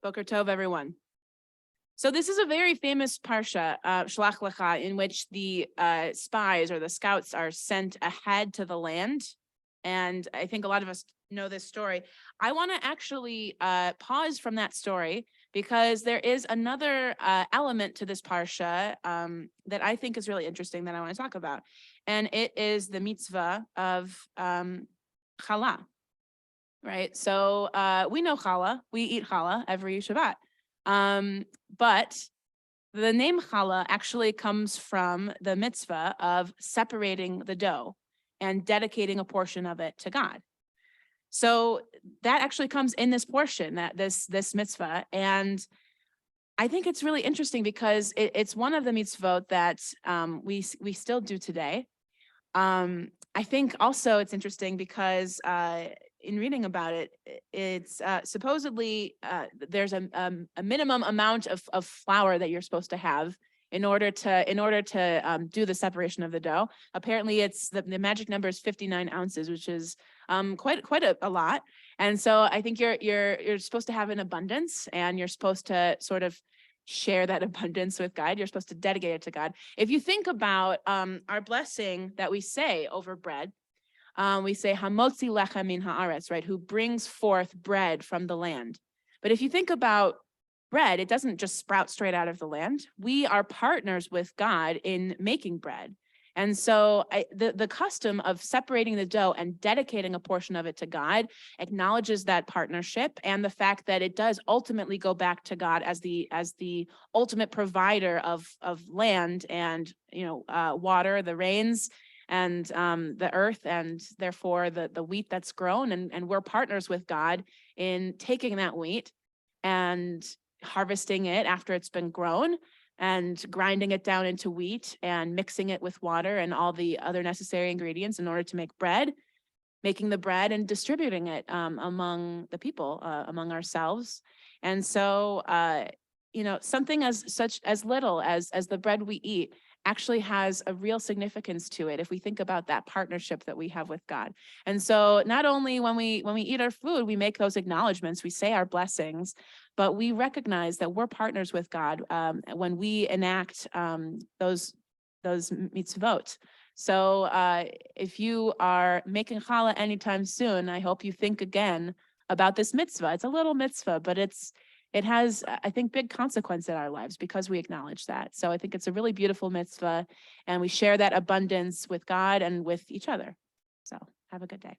Boker Tov, everyone. So this is a very famous parsha, Shlach Lecha, in which the spies or the scouts are sent ahead to the land. And I think a lot of us know this story. I want to actually pause from that story because there is another element to this parsha that I think is really interesting that I want to talk about. And it is the mitzvah of challah, right? So we know challah, we eat challah every Shabbat. But the name challah actually comes from the mitzvah of separating the dough and dedicating a portion of it to God. So that actually comes in this portion, that this mitzvah. And I think it's really interesting because it's one of the mitzvot that we still do today. I think also it's interesting because in reading about it, it's supposedly there's a minimum amount of flour that you're supposed to have in order to do the separation of the dough. Apparently, it's the magic number is 59 ounces, which is quite a lot. And so I think you're supposed to have an abundance, and you're supposed to sort of share that abundance with God. You're supposed to dedicate it to God. If you think about our blessing that we say over bread, we say hamotzi lechem min haaretz, right? Who brings forth bread from the land. But if you think about bread, it doesn't just sprout straight out of the land. We are partners with God in making bread. And so the custom of separating the dough and dedicating a portion of it to God acknowledges that partnership and the fact that it does ultimately go back to God as the ultimate provider of land and water, the rains, and the earth, and therefore the wheat that's grown. And we're partners with God in taking that wheat and harvesting it after it's been grown and grinding it down into wheat and mixing it with water and all the other necessary ingredients in order to make bread, making the bread and distributing it among the people, among ourselves. And so, something as little as the bread we eat actually has a real significance to it if we think about that partnership that we have with God. And so not only when we eat our food, we make those acknowledgments, we say our blessings, but we recognize that we're partners with God when we enact those mitzvot. So if you are making challah anytime soon, I hope you think again about this mitzvah. It's a little mitzvah, but it has, I think, big consequence in our lives because we acknowledge that. So I think it's a really beautiful mitzvah, and we share that abundance with God and with each other. So have a good day.